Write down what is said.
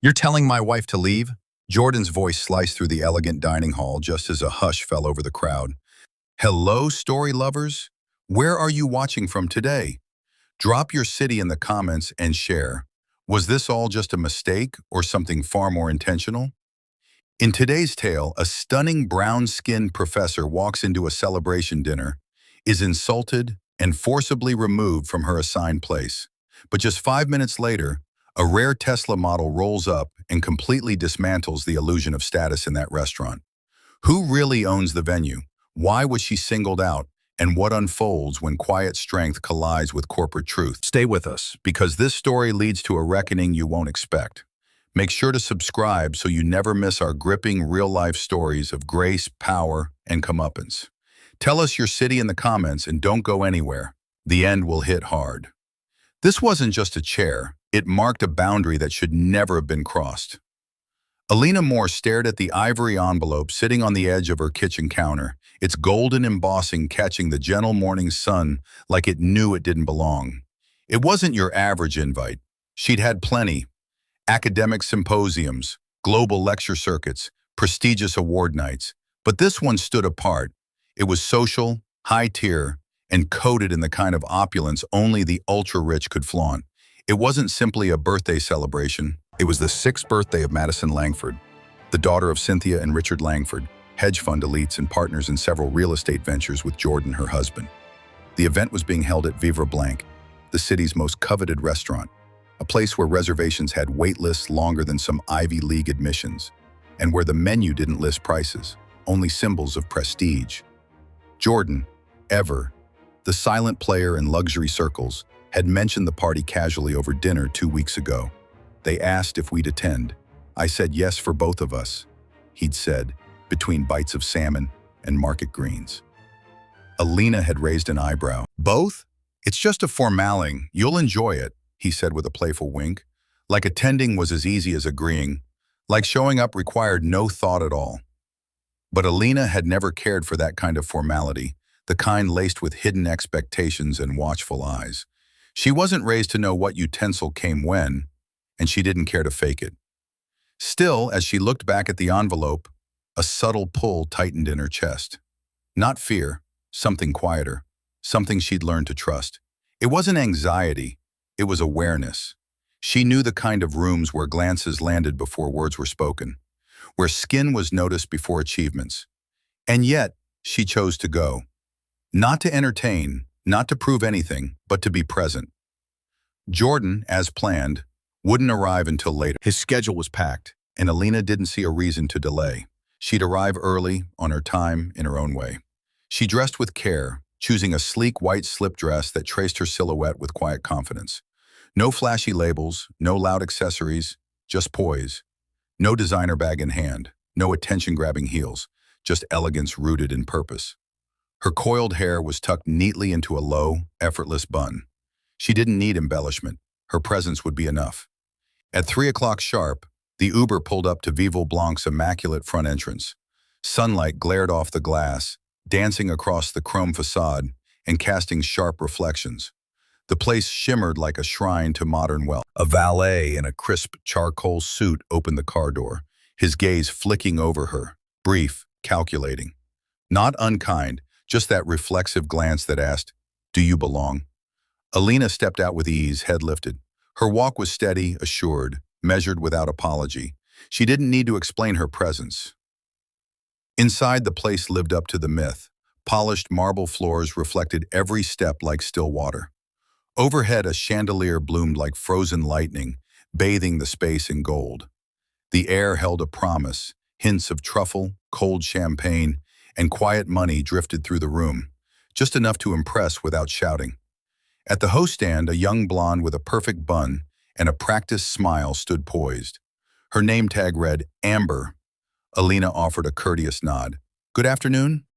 You're telling my wife to leave? Jordan's voice sliced through the elegant dining hall just as a hush fell over the crowd. Hello, story lovers? Where are you watching from today? Drop your city in the comments and share. Was this all just a mistake or something far more intentional? In today's tale, a stunning brown-skinned professor walks into a celebration dinner, is insulted, and forcibly removed from her assigned place. But just 5 minutes later, a rare Tesla model rolls up and completely dismantles the illusion of status in that restaurant. Who really owns the venue? Why was she singled out? And what unfolds when quiet strength collides with corporate truth? Stay with us, because this story leads to a reckoning you won't expect. Make sure to subscribe so you never miss our gripping real-life stories of grace, power, and comeuppance. Tell us your city in the comments and don't go anywhere. The end will hit hard. This wasn't just a chair. It marked a boundary that should never have been crossed. Alina Moore stared at the ivory envelope sitting on the edge of her kitchen counter, its golden embossing catching the gentle morning sun like it knew it didn't belong. It wasn't your average invite. She'd had plenty. Academic symposiums, global lecture circuits, prestigious award nights. But this one stood apart. It was social, high-tier, and coated in the kind of opulence only the ultra-rich could flaunt. It wasn't simply a birthday celebration. It was the 6th birthday of Madison Langford, the daughter of Cynthia and Richard Langford, hedge fund elites and partners in several real estate ventures with Jordan, her husband. The event was being held at Vivre Blanc, the city's most coveted restaurant, a place where reservations had wait lists longer than some Ivy League admissions, and where the menu didn't list prices, only symbols of prestige. Jordan, ever, the silent player in luxury circles, had mentioned the party casually over dinner 2 weeks ago. They asked if we'd attend. I said yes for both of us, he'd said, between bites of salmon and market greens. Alina had raised an eyebrow. Both? It's just a formality. You'll enjoy it, he said with a playful wink. Like attending was as easy as agreeing. Like showing up required no thought at all. But Alina had never cared for that kind of formality, the kind laced with hidden expectations and watchful eyes. She wasn't raised to know what utensil came when, and she didn't care to fake it. Still, as she looked back at the envelope, a subtle pull tightened in her chest. Not fear, something quieter, something she'd learned to trust. It wasn't anxiety, it was awareness. She knew the kind of rooms where glances landed before words were spoken, where skin was noticed before achievements. And yet, she chose to go. Not to entertain, not to prove anything, but to be present. Jordan, as planned, wouldn't arrive until later. His schedule was packed, and Alina didn't see a reason to delay. She'd arrive early, on her time, in her own way. She dressed with care, choosing a sleek white slip dress that traced her silhouette with quiet confidence. No flashy labels, no loud accessories, just poise. No designer bag in hand, no attention-grabbing heels, just elegance rooted in purpose. Her coiled hair was tucked neatly into a low, effortless bun. She didn't need embellishment. Her presence would be enough. At 3 o'clock sharp, the Uber pulled up to Vivre Blanc's immaculate front entrance. Sunlight glared off the glass, dancing across the chrome facade and casting sharp reflections. The place shimmered like a shrine to modern wealth. A valet in a crisp charcoal suit opened the car door, his gaze flicking over her, brief, calculating. Not unkind, just that reflexive glance that asked, "Do you belong?" Alina stepped out with ease, head lifted. Her walk was steady, assured, measured without apology. She didn't need to explain her presence. Inside, the place lived up to the myth. Polished marble floors reflected every step like still water. Overhead, a chandelier bloomed like frozen lightning, bathing the space in gold. The air held a promise. Hints of truffle, cold champagne, and quiet money drifted through the room, just enough to impress without shouting. At the host stand, a young blonde with a perfect bun and a practiced smile stood poised. Her name tag read, Amber. Alina offered a courteous nod. "Good afternoon,